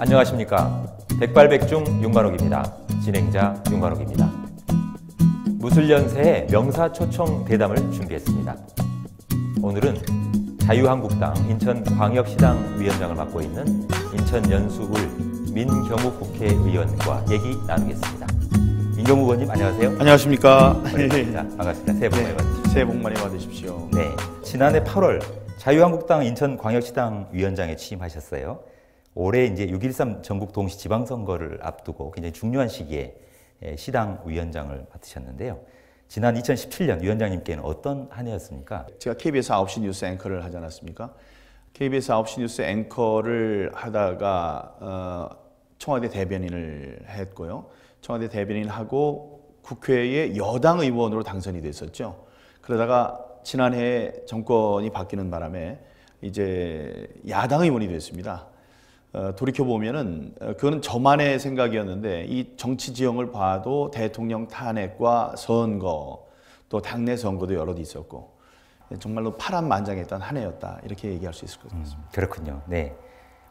안녕하십니까. 백발백중 윤관옥입니다. 진행자 윤관옥입니다. 무술연세의 명사초청 대담을 준비했습니다. 오늘은 자유한국당 인천광역시당 위원장을 맡고 있는 인천 연수울 민경욱 국회의원과 얘기 나누겠습니다. 민경욱 의원님 안녕하세요. 안녕하십니까. 반갑습니다. 반갑습니다. 새해 복 많이 받으십시오. 새해 복 많이 받으십시오. 네, 지난해 8월 자유한국당 인천광역시당 위원장에 취임하셨어요. 올해 이제 6.13 전국 동시 지방선거를 앞두고 굉장히 중요한 시기에 시당 위원장을 맡으셨는데요. 지난 2017년 위원장님께는 어떤 한 해였습니까? 제가 KBS 9시 뉴스 앵커를 하지 않았습니까? KBS 9시 뉴스 앵커를 하다가 청와대 대변인을 했고요. 청와대 대변인을 하고 국회의 여당 의원으로 당선이 됐었죠. 그러다가 지난해 정권이 바뀌는 바람에 이제 야당 의원이 됐습니다. 돌이켜보면은 그거는 저만의 생각이었는데 이 정치 지형을 봐도 대통령 탄핵과 선거 또 당내 선거도 여럿 있었고 정말로 파란만장했던 한 해였다 이렇게 얘기할 수 있을 것 같습니다. 그렇군요. 네.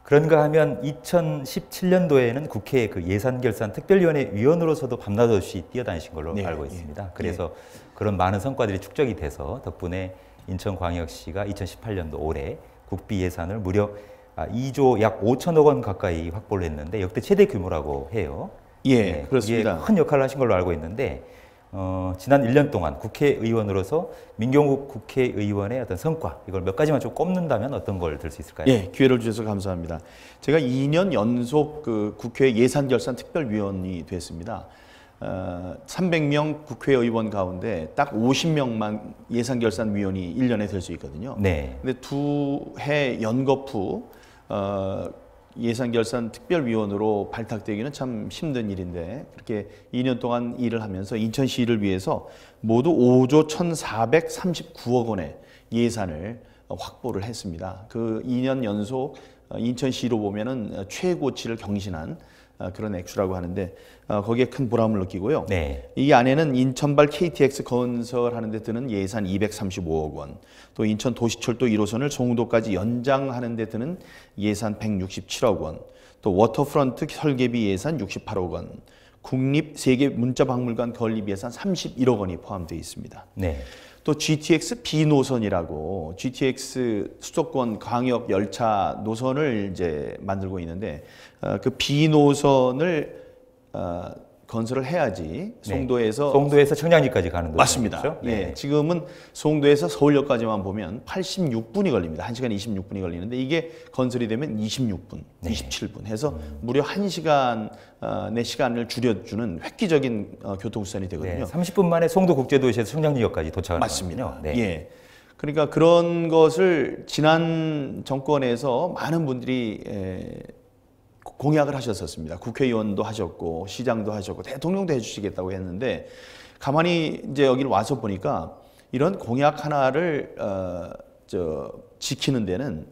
그런가 하면 2017년도에는 국회 그 예산결산특별위원회 위원으로서도 밤낮 없이 뛰어다니신 걸로 알고 있습니다. 그래서 그런 많은 성과들이 축적이 돼서 덕분에 인천광역시가 2018년도 올해 국비 예산을 무려 2조 약 5천억 원 가까이 확보를 했는데 역대 최대 규모라고 해요. 예, 그렇습니다. 큰 역할을 하신 걸로 알고 있는데 지난 1년 동안 국회의원으로서 민경욱 국회의원의 어떤 성과 이걸 몇 가지만 좀 꼽는다면 어떤 걸 들 수 있을까요? 예, 기회를 주셔서 감사합니다. 제가 2년 연속 그 국회 예산결산특별위원이 됐습니다. 300명 국회의원 가운데 딱 50명만 예산결산위원이 1년에 될 수 있거든요. 네. 근데 두 해 연거푸 예산결산특별위원으로 발탁되기는 참 힘든 일인데 그렇게 2년 동안 일을 하면서 인천시를 위해서 모두 5조 1,439억 원의 예산을 확보를 했습니다. 그 2년 연속 인천시로 보면은 최고치를 경신한 그런 액수라고 하는데 거기에 큰 보람을 느끼고요. 네. 이 안에는 인천발 KTX 건설하는 데 드는 예산 235억 원, 또 인천 도시철도 1호선을 송도까지 연장하는 데 드는 예산 167억 원, 또 워터프런트 설계비 예산 68억 원, 국립 세계 문자박물관 건립 예산 31억 원이 포함되어 있습니다. 네. 또 GTX B 노선이라고 GTX 수도권 광역 열차 노선을 이제 만들고 있는데 그 B 노선을 건설을 해야지 송도에서 청량리까지 가는 맞습니다. 노선이죠? 네. 예, 지금은 송도에서 서울역까지만 보면 86분이 걸립니다. 1시간 26분이 걸리는데 이게 건설이 되면 26분, 27분 해서 무려 1시간 내 시간을 줄여주는 획기적인 교통수단이 되거든요. 네, 30분 만에 송도국제도시에서 청량리역까지 도착을 맞습니다. 네. 예. 그러니까 그런 것을 지난 정권에서 많은 분들이 공약을 하셨었습니다. 국회의원도 하셨고 시장도 하셨고 대통령도 해주시겠다고 했는데 가만히 이제 여기를 와서 보니까 이런 공약 하나를 지키는 데는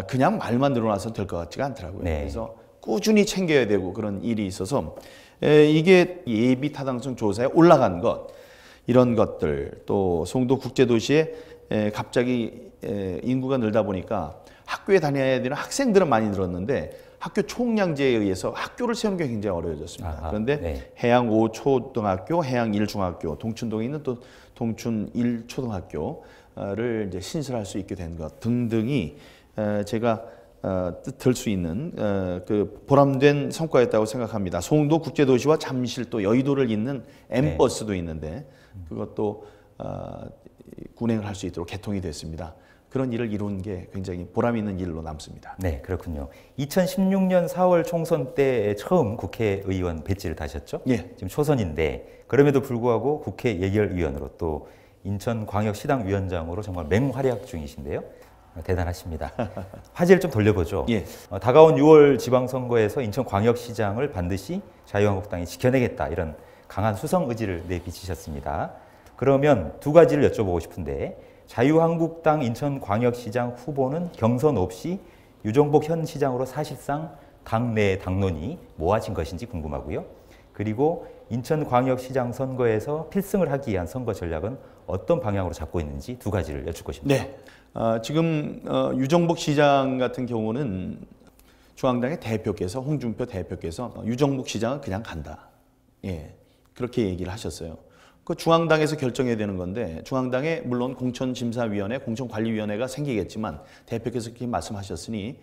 그냥 말만 늘어나서 될 것 같지가 않더라고요. 네. 그래서 꾸준히 챙겨야 되고 그런 일이 있어서 이게 예비 타당성 조사에 올라간 것 이런 것들 또 송도 국제도시에 갑자기 인구가 늘다 보니까 학교에 다녀야 되는 학생들은 많이 늘었는데 학교 총량제에 의해서 학교를 세우는 게 굉장히 어려워졌습니다. 그런데 네. 해양 5초등학교, 해양 1중학교, 동춘동에 있는 또 동춘 1초등학교를 이제 신설할 수 있게 된 것 등등이 제가 들 수 있는 그 보람된 성과였다고 생각합니다. 송도 국제도시와 잠실 또 여의도를 잇는 M버스도 있는데 그것도 운행을 할 수 있도록 개통이 됐습니다. 그런 일을 이룬 게 굉장히 보람 있는 일로 남습니다. 네, 그렇군요. 2016년 4월 총선 때 처음 국회의원 배지를 다셨죠? 예. 지금 초선인데 그럼에도 불구하고 국회 예결위원으로 또 인천광역시당 위원장으로 정말 맹활약 중이신데요. 대단하십니다. 화제를 좀 돌려보죠. 예. 다가온 6월 지방선거에서 인천광역시장을 반드시 자유한국당이 지켜내겠다 이런 강한 수성 의지를 내비치셨습니다. 그러면 두 가지를 여쭤보고 싶은데 자유한국당 인천광역시장 후보는 경선 없이 유정복 현 시장으로 사실상 당내 당론이 모아진 것인지 궁금하고요. 그리고 인천광역시장 선거에서 필승을 하기 위한 선거 전략은 어떤 방향으로 잡고 있는지 두 가지를 여쭙고 싶습니다. 네. 지금 유정복 시장 같은 경우는 중앙당의 대표께서 홍준표 대표께서 유정복 시장은 그냥 간다. 예, 그렇게 얘기를 하셨어요. 그 중앙당에서 결정해야 되는 건데 중앙당에 물론 공천심사위원회, 공천관리위원회가 생기겠지만 대표께서 그렇게 말씀하셨으니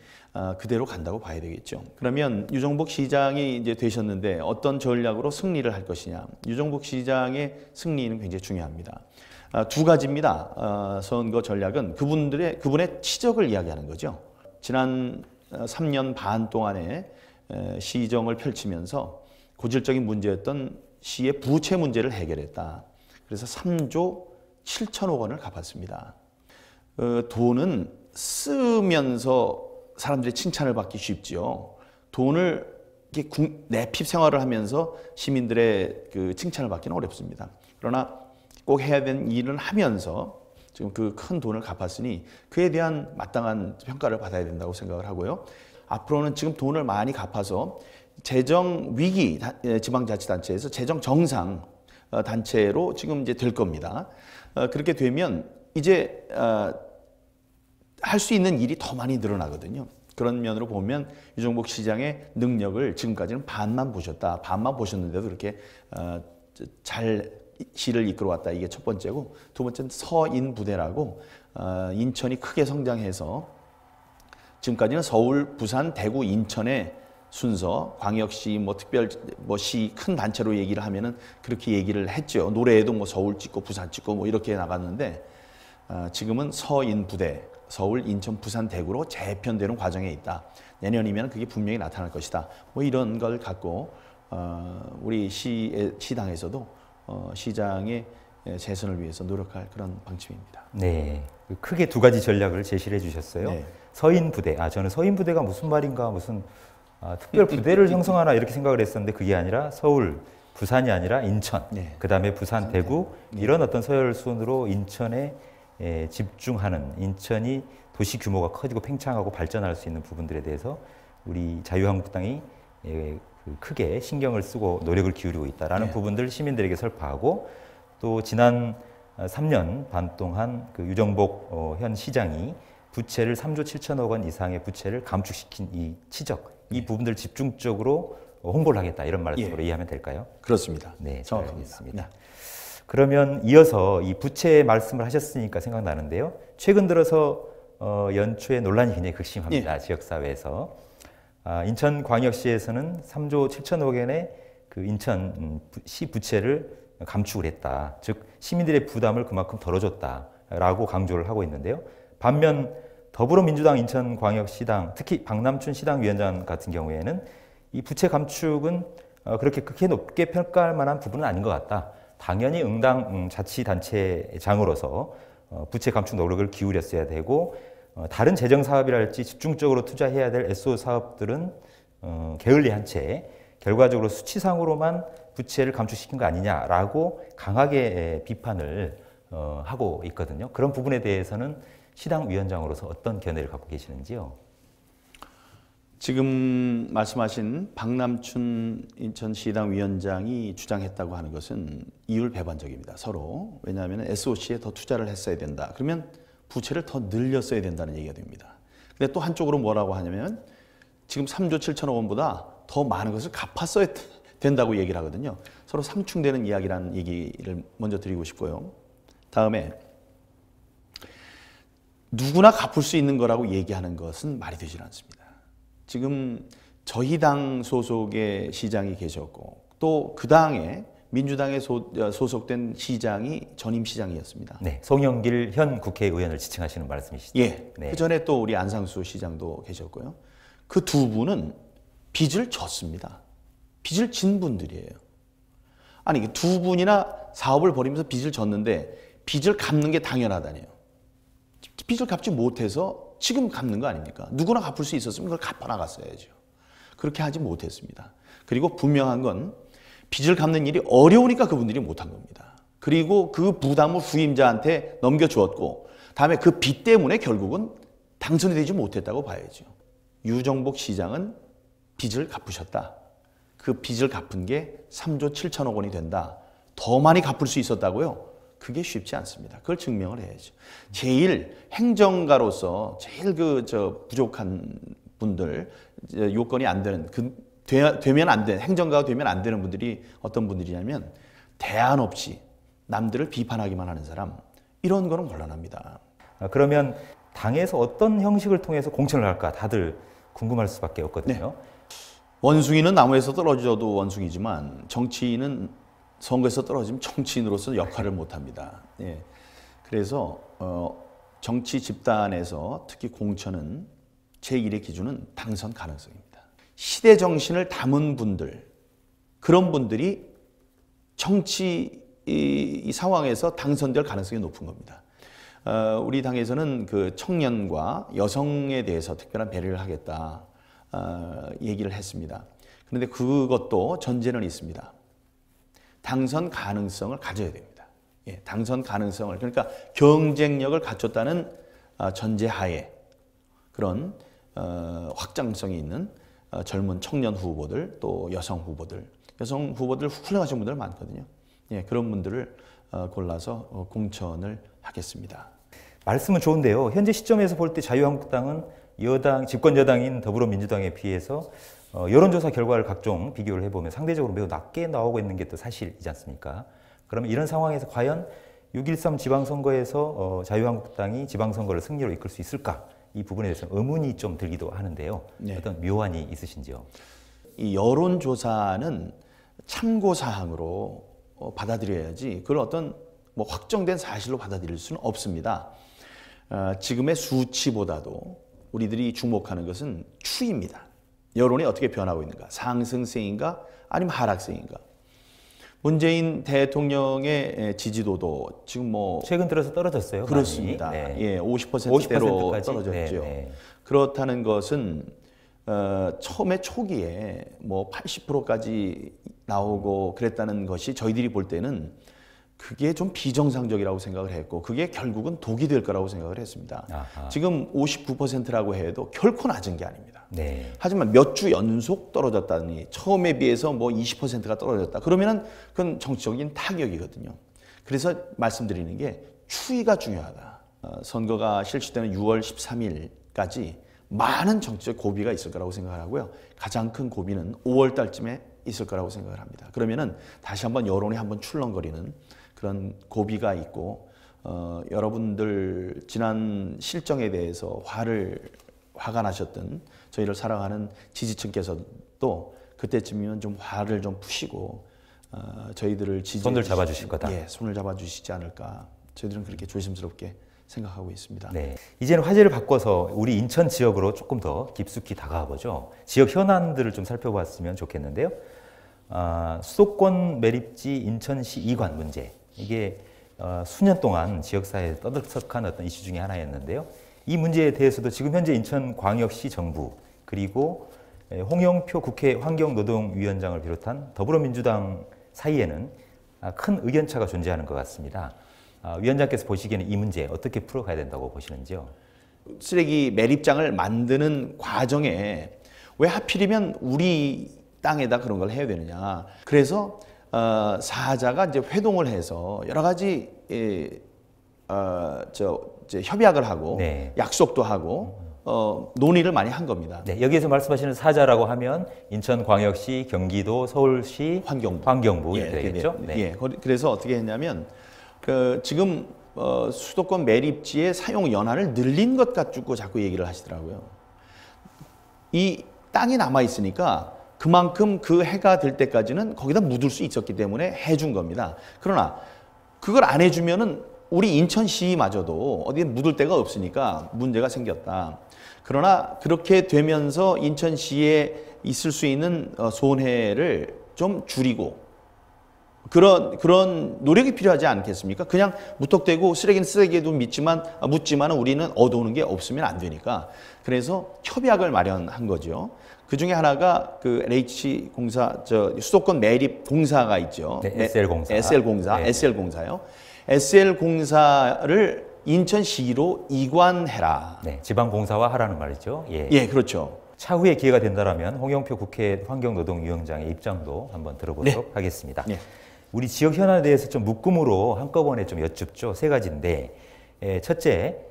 그대로 간다고 봐야 되겠죠. 그러면 유정복 시장이 이제 되셨는데 어떤 전략으로 승리를 할 것이냐. 유정복 시장의 승리는 굉장히 중요합니다. 두 가지입니다. 선거 전략은 그분의 치적을 이야기하는 거죠. 지난 3년 반 동안에 시정을 펼치면서 고질적인 문제였던 시의 부채 문제를 해결했다. 그래서 3조 7천억 원을 갚았습니다. 돈은 쓰면서 사람들의 칭찬을 받기 쉽지요. 돈을 내핍 생활을 하면서 시민들의 그 칭찬을 받기는 어렵습니다. 그러나 꼭 해야 되는 일을 하면서 지금 그 큰 돈을 갚았으니 그에 대한 마땅한 평가를 받아야 된다고 생각을 하고요. 앞으로는 지금 돈을 많이 갚아서 재정 위기 지방자치단체에서 재정 정상 단체로 지금 이제 될 겁니다. 그렇게 되면 이제 할 수 있는 일이 더 많이 늘어나거든요. 그런 면으로 보면 유정복 시장의 능력을 지금까지는 반만 보셨다. 반만 보셨는데도 그렇게 잘 시를 이끌어왔다. 이게 첫 번째고, 두 번째는 서인 부대라고 인천이 크게 성장해서 지금까지는 서울, 부산, 대구, 인천의 순서, 광역시, 특별시 큰 단체로 얘기를 하면은 그렇게 얘기를 했죠. 노래에도 서울 찍고 부산 찍고 이렇게 나갔는데 지금은 서인 부대, 서울, 인천, 부산, 대구로 재편되는 과정에 있다. 내년이면 그게 분명히 나타날 것이다. 이런 걸 갖고 우리 시당에서도 시장의 재선을 위해서 노력할 그런 방침입니다. 네, 크게 두 가지 전략을 제시를 해주셨어요. 네. 서인 부대, 저는 서인 부대가 무슨 말인가, 무슨 특별 부대를 형성하나 이렇게 생각을 했었는데 그게 아니라 서울, 부산이 아니라 인천, 네. 그 다음에 부산, 대구 이런 어떤 서열순으로 인천에 집중하는, 인천이 도시 규모가 커지고 팽창하고 발전할 수 있는 부분들에 대해서 우리 자유한국당이 크게 신경을 쓰고 노력을 기울이고 있다라는 부분들 시민들에게 설파하고, 또 지난 3년 반 동안 그 유정복 현 시장이 부채를 3조 7천억 원 이상의 부채를 감축시킨 이 치적, 이 부분들 집중적으로 홍보를 하겠다, 이런 말씀으로 이해하면 될까요? 그렇습니다. 네, 정확합니다. 그러면 이어서 이 부채 말씀을 하셨으니까 생각나는데요. 최근 들어서 연초에 논란이 굉장히 극심합니다. 지역사회에서. 인천광역시에서는 3조 7천억 원의 그 인천시 부채를 감축을 했다. 즉 시민들의 부담을 그만큼 덜어줬다라고 강조를 하고 있는데요. 반면 더불어민주당 인천광역시당, 특히 박남춘 시당위원장 같은 경우에는 이 부채 감축은 그렇게 극히 높게 평가할 만한 부분은 아닌 것 같다. 당연히 응당 자치단체장으로서 부채 감축 노력을 기울였어야 되고, 다른 재정 사업이랄지 집중적으로 투자해야 될 SO 사업들은 게을리한 채 결과적으로 수치상으로만 부채를 감축시킨 거 아니냐라고 강하게 비판을 하고 있거든요. 그런 부분에 대해서는 시당 위원장으로서 어떤 견해를 갖고 계시는지요? 지금 말씀하신 박남춘 인천시당 위원장이 주장했다고 하는 것은 이율배반적입니다. 서로. 왜냐하면 SOC에 더 투자를 했어야 된다. 그러면 부채를 더 늘렸어야 된다는 얘기가 됩니다. 근데 또 한쪽으로 뭐라고 하냐면 지금 3조 7천억 원보다 더 많은 것을 갚았어야 된다고 얘기를 하거든요. 서로 상충되는 이야기라는 얘기를 먼저 드리고 싶고요. 다음에 누구나 갚을 수 있는 거라고 얘기하는 것은 말이 되질 않습니다. 지금 저희 당 소속의 시장이 계셨고 또 그 당에 민주당에 소속된 시장이 전임 시장이었습니다. 네, 송영길 현 국회의원을 지칭하시는 말씀이시죠? 예. 네. 그 전에 또 우리 안상수 시장도 계셨고요. 그 두 분은 빚을 졌습니다. 빚을 진 분들이에요. 아니 두 분이나 사업을 벌이면서 빚을 졌는데 빚을 갚는 게 당연하다네요. 빚을 갚지 못해서 지금 갚는 거 아닙니까? 누구나 갚을 수 있었으면 그걸 갚아 나갔어야죠. 그렇게 하지 못했습니다. 그리고 분명한 건 빚을 갚는 일이 어려우니까 그분들이 못한 겁니다. 그리고 그 부담을 후임자한테 넘겨주었고 다음에 그 빚 때문에 결국은 당선이 되지 못했다고 봐야죠. 유정복 시장은 빚을 갚으셨다. 그 빚을 갚은 게 3조 7천억 원이 된다. 더 많이 갚을 수 있었다고요? 그게 쉽지 않습니다. 그걸 증명을 해야죠. 제일 행정가로서 제일 부족한 분들, 이제 요건이 안 되는 되면 안 되는 행정가가 되면 안 되는 분들이 어떤 분들이냐면 대안 없이 남들을 비판하기만 하는 사람 이런 거는 곤란합니다. 그러면 당에서 어떤 형식을 통해서 공천을 할까 다들 궁금할 수밖에 없거든요. 네. 원숭이는 나무에서 떨어져도 원숭이지만 정치인은 선거에서 떨어지면 정치인으로서 역할을 못합니다. 예. 그래서 정치 집단에서 특히 공천은 제1의 기준은 당선 가능성입니다. 시대 정신을 담은 분들, 그런 분들이 정치 이 상황에서 당선될 가능성이 높은 겁니다. 우리 당에서는 그 청년과 여성에 대해서 특별한 배려를 하겠다 얘기를 했습니다. 그런데 그것도 전제는 있습니다. 당선 가능성을 가져야 됩니다. 예, 당선 가능성을 그러니까 경쟁력을 갖췄다는 전제하에 그런 확장성이 있는 젊은 청년 후보들 또 여성 후보들 훌륭하신 분들 많거든요. 예, 그런 분들을 골라서 공천을 하겠습니다. 말씀은 좋은데요. 현재 시점에서 볼 때 자유한국당은 여당 집권 여당인 더불어민주당에 비해서 여론조사 결과를 각종 비교를 해보면 상대적으로 매우 낮게 나오고 있는 게 또 사실이지 않습니까? 그러면 이런 상황에서 과연 6.13 지방선거에서 자유한국당이 지방선거를 승리로 이끌 수 있을까? 이 부분에 대해서 의문이 좀 들기도 하는데요. 네. 어떤 묘안이 있으신지요? 이 여론조사는 참고사항으로 받아들여야지 그걸 어떤 확정된 사실로 받아들일 수는 없습니다. 지금의 수치보다도 우리들이 주목하는 것은 추이입니다. 여론이 어떻게 변하고 있는가? 상승세인가? 아니면 하락세인가? 문재인 대통령의 지지도도 지금 최근 들어서 떨어졌어요. 그렇습니다. 네. 예, 50%대로 50%까지? 떨어졌죠. 네. 그렇다는 것은 처음에 초기에 80%까지 나오고 그랬다는 것이 저희들이 볼 때는 그게 좀 비정상적이라고 생각을 했고 그게 결국은 독이 될 거라고 생각을 했습니다. 아하. 지금 59%라고 해도 결코 낮은 게 아닙니다. 네. 하지만 몇 주 연속 떨어졌다니 처음에 비해서 20%가 떨어졌다. 그러면은 그건 정치적인 타격이거든요. 그래서 말씀드리는 게 추이가 중요하다. 선거가 실시되는 6월 13일까지 많은 정치적 고비가 있을 거라고 생각을 하고요. 가장 큰 고비는 5월 달쯤에 있을 거라고 생각을 합니다. 그러면은 다시 한번 여론이 한번 출렁거리는 그런 고비가 있고 여러분들 지난 실정에 대해서 화가 나셨던 저희를 사랑하는 지지층께서도 그때쯤이면 좀 화를 좀 푸시고 저희들을 손을 잡아주실 거다. 예, 손을 잡아주시지 않을까. 저희들은 그렇게 조심스럽게 생각하고 있습니다. 네. 이제는 화제를 바꿔서 우리 인천 지역으로 조금 더 깊숙이 다가가 보죠. 지역 현안들을 좀 살펴봤으면 좋겠는데요. 수도권 매립지 인천시 이관 문제. 이게 수년 동안 지역사회에 떠들썩한 어떤 이슈 중에 하나였는데요. 이 문제에 대해서도 지금 현재 인천광역시 정부 그리고 홍영표 국회 환경노동위원장을 비롯한 더불어민주당 사이에는 큰 의견차가 존재하는 것 같습니다. 위원장께서 보시기에는 이 문제 어떻게 풀어가야 된다고 보시는지요? 쓰레기 매립장을 만드는 과정에 왜 하필이면 우리 땅에다 그런 걸 해야 되느냐. 그래서 사자가 이제 회동을 해서 여러 가지 협약을 하고 네. 약속도 하고 논의를 많이 한 겁니다. 네, 여기에서 말씀하시는 사자라고 하면 인천광역시, 경기도, 서울시, 환경부 이렇게 되겠죠? 네. 예, 그래서 어떻게 했냐면 지금 수도권 매립지의 사용 연한을 늘린 것 가지고 자꾸 얘기를 하시더라고요. 이 땅이 남아 있으니까 그만큼 그 해가 될 때까지는 거기다 묻을 수 있었기 때문에 해준 겁니다. 그러나 그걸 안 해주면은 우리 인천시마저도 어디에 묻을 데가 없으니까 문제가 생겼다. 그러나 그렇게 되면서 인천시에 있을 수 있는 손해를 좀 줄이고 그런 노력이 필요하지 않겠습니까? 그냥 무턱대고 쓰레기는 쓰레기에도 묻지만 우리는 얻어오는 게 없으면 안 되니까. 그래서 협약을 마련한 거죠. 그 중에 하나가 그 LH 공사, 수도권 매립 공사가 있죠. 네, SL공사. SL공사, 네. SL공사요. SL공사를 인천시로 이관해라. 네, 지방공사화 하라는 말이죠. 예. 예, 그렇죠. 차후에 기회가 된다면 홍영표 국회 환경노동위원장의 입장도 한번 들어보도록 하겠습니다. 네. 우리 지역 현안에 대해서 좀 묶음으로 한꺼번에 좀 여쭙죠. 세 가지인데, 첫째,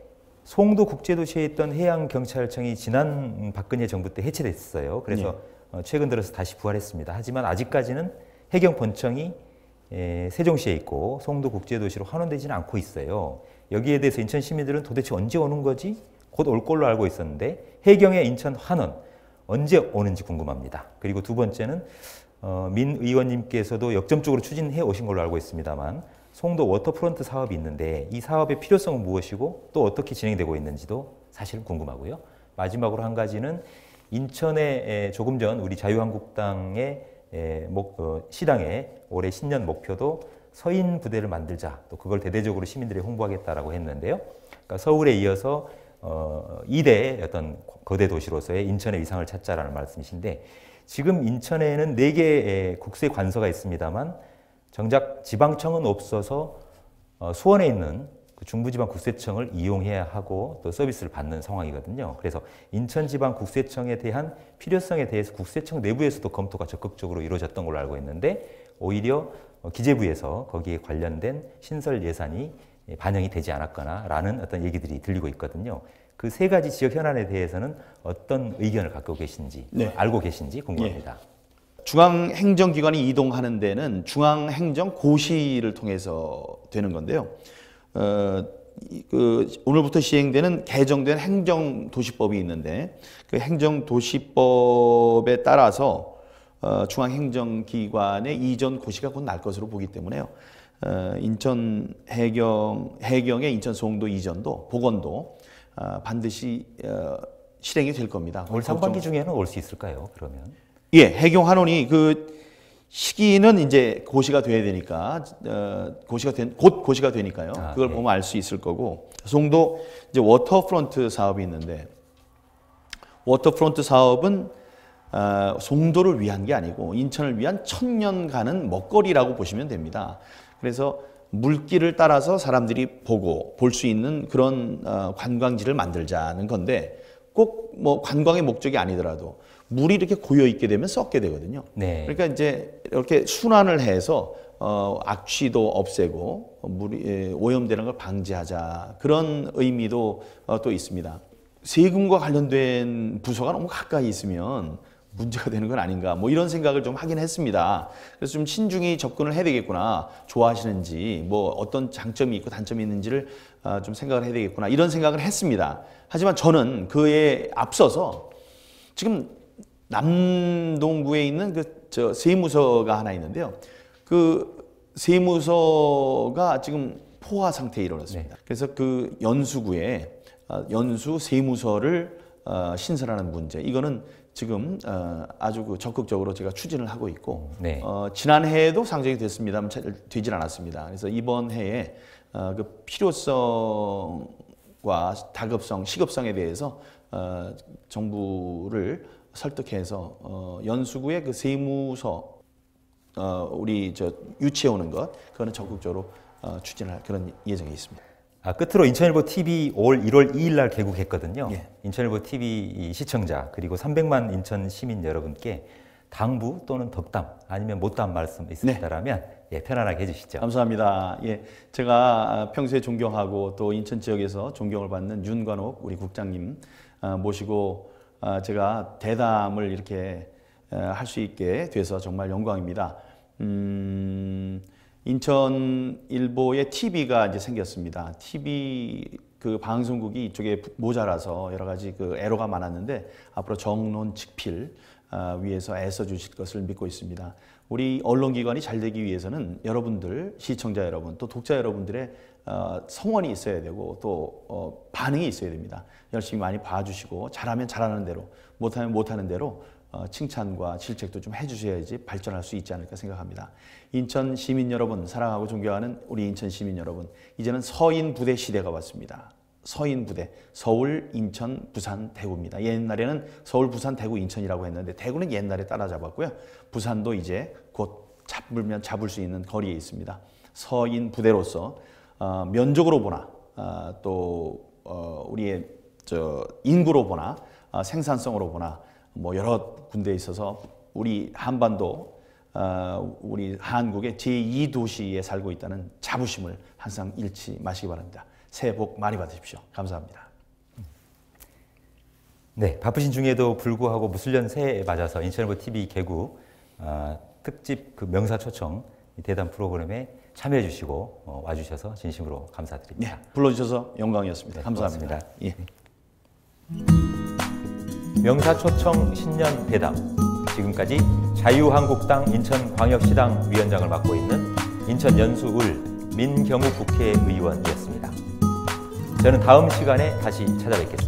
송도 국제도시에 있던 해양경찰청이 지난 박근혜 정부 때 해체됐어요. 그래서 최근 들어서 다시 부활했습니다. 하지만 아직까지는 해경본청이 세종시에 있고 송도 국제도시로 환원되지는 않고 있어요. 여기에 대해서 인천 시민들은 도대체 언제 오는 거지? 곧 올 걸로 알고 있었는데 해경의 인천 환원 언제 오는지 궁금합니다. 그리고 두 번째는 민 의원님께서도 역점적으로 추진해 오신 걸로 알고 있습니다만 송도 워터프론트 사업이 있는데 이 사업의 필요성은 무엇이고 또 어떻게 진행되고 있는지도 사실 궁금하고요. 마지막으로 한 가지는 인천에 조금 전 우리 자유한국당의 시당의 올해 신년 목표도 서인 부대를 만들자, 또 그걸 대대적으로 시민들이 홍보하겠다라고 했는데요. 그러니까 서울에 이어서 2대 어떤 거대 도시로서의 인천의 위상을 찾자라는 말씀이신데 지금 인천에는 4개의 국세 관서가 있습니다만 정작 지방청은 없어서 수원에 있는 그 중부지방국세청을 이용해야 하고 또 서비스를 받는 상황이거든요. 그래서 인천지방국세청에 대한 필요성에 대해서 국세청 내부에서도 검토가 적극적으로 이루어졌던 걸로 알고 있는데 오히려 기재부에서 거기에 관련된 신설 예산이 반영이 되지 않았거나라는 어떤 얘기들이 들리고 있거든요. 그 3가지 지역 현안에 대해서는 어떤 의견을 갖고 계신지, 알고 계신지 궁금합니다. 중앙행정기관이 이동하는 데는 중앙행정고시를 통해서 되는 건데요. 오늘부터 시행되는 개정된 행정도시법이 있는데 그 행정도시법에 따라서 중앙행정기관의 이전 고시가 곧 날 것으로 보기 때문에요. 인천 해경의 인천 송도 이전도 복원도 반드시 실행이 될 겁니다. 올 상반기 중에는 올 수 있을까요? 그러면? 예, 해경 환원이 그 시기는 이제 고시가 돼야 되니까 곧 고시가 되니까요. 그걸 보면 알 수 있을 거고 송도 이제 워터프론트 사업이 있는데 워터프론트 사업은 송도를 위한 게 아니고 인천을 위한 천년가는 먹거리라고 보시면 됩니다. 그래서 물길을 따라서 사람들이 보고 볼 수 있는 그런 관광지를 만들자는 건데 꼭 뭐 관광의 목적이 아니더라도 물이 이렇게 고여 있게 되면 썩게 되거든요. 그러니까 이제 이렇게 순환을 해서 악취도 없애고 물이 오염되는 걸 방지하자 그런 의미도 또 있습니다. 세금과 관련된 부서가 너무 가까이 있으면 문제가 되는 건 아닌가 뭐 이런 생각을 좀 하긴 했습니다. 그래서 좀 신중히 접근을 해야 되겠구나. 좋아하시는지 뭐 어떤 장점이 있고 단점이 있는지를 좀 생각을 해야 되겠구나 이런 생각을 했습니다. 하지만 저는 그에 앞서서 지금 남동구에 있는 그 세무서가 하나 있는데요. 그 세무서가 지금 포화 상태에 이르렀습니다. 그래서 그 연수구에 연수 세무서를 신설하는 문제 이거는 지금 아주 적극적으로 제가 추진을 하고 있고 지난해에도 상정이 됐습니다만 잘 되질 않았습니다. 그래서 이번 해에 그 필요성과 다급성, 시급성에 대해서 정부를 설득해서 연수구의 그 세무서 우리 유치해 오는 것 그거는 적극적으로 추진할 그런 예정이 있습니다. 끝으로 인천일보 TV 올 1월 2일 날 개국했거든요. 인천일보 TV 시청자 그리고 300만 인천 시민 여러분께 당부 또는 덕담 아니면 못담 말씀 있으시다라면 편안하게 해주시죠. 감사합니다. 제가 평소에 존경하고 또 인천 지역에서 존경을 받는 윤관옥 우리 국장님 모시고 제가 대담을 이렇게 할 수 있게 돼서 정말 영광입니다. 인천일보의 TV가 이제 생겼습니다. TV 그 방송국이 이쪽에 모자라서 여러 가지 그 애로가 많았는데 앞으로 정론직필 위해서 애써 주실 것을 믿고 있습니다. 우리 언론기관이 잘 되기 위해서는 여러분들, 시청자 여러분, 또 독자 여러분들의 성원이 있어야 되고 또 반응이 있어야 됩니다. 열심히 많이 봐주시고 잘하면 잘하는 대로, 못하면 못하는 대로 칭찬과 질책도 좀 해주셔야지 발전할 수 있지 않을까 생각합니다. 인천 시민 여러분, 사랑하고 존경하는 우리 인천 시민 여러분, 이제는 서인 부대 시대가 왔습니다. 서인 부대, 서울, 인천, 부산, 대구입니다. 옛날에는 서울, 부산, 대구, 인천이라고 했는데 대구는 옛날에 따라잡았고요. 부산도 이제 곧 잡으면 잡을 수 있는 거리에 있습니다. 서인 부대로서 면적으로 보나 또 우리의 인구로 보나 생산성으로 보나 뭐 여러 군데에 있어서 우리 한반도 우리 한국의 제2도시에 살고 있다는 자부심을 항상 잃지 마시기 바랍니다. 새해 복 많이 받으십시오. 감사합니다. 네, 바쁘신 중에도 불구하고 무술년 새해에 맞아서 인천일보 TV 개국 특집 그 명사 초청 대담 프로그램에 참여해 주시고 와주셔서 진심으로 감사드립니다. 예, 불러주셔서 영광이었습니다. 네, 감사합니다. 예. 명사 초청 신년 대담, 지금까지 자유한국당 인천광역시당 위원장을 맡고 있는 인천 연수울 민경욱 국회의원이었습니다. 저는 다음 시간에 다시 찾아뵙겠습니다.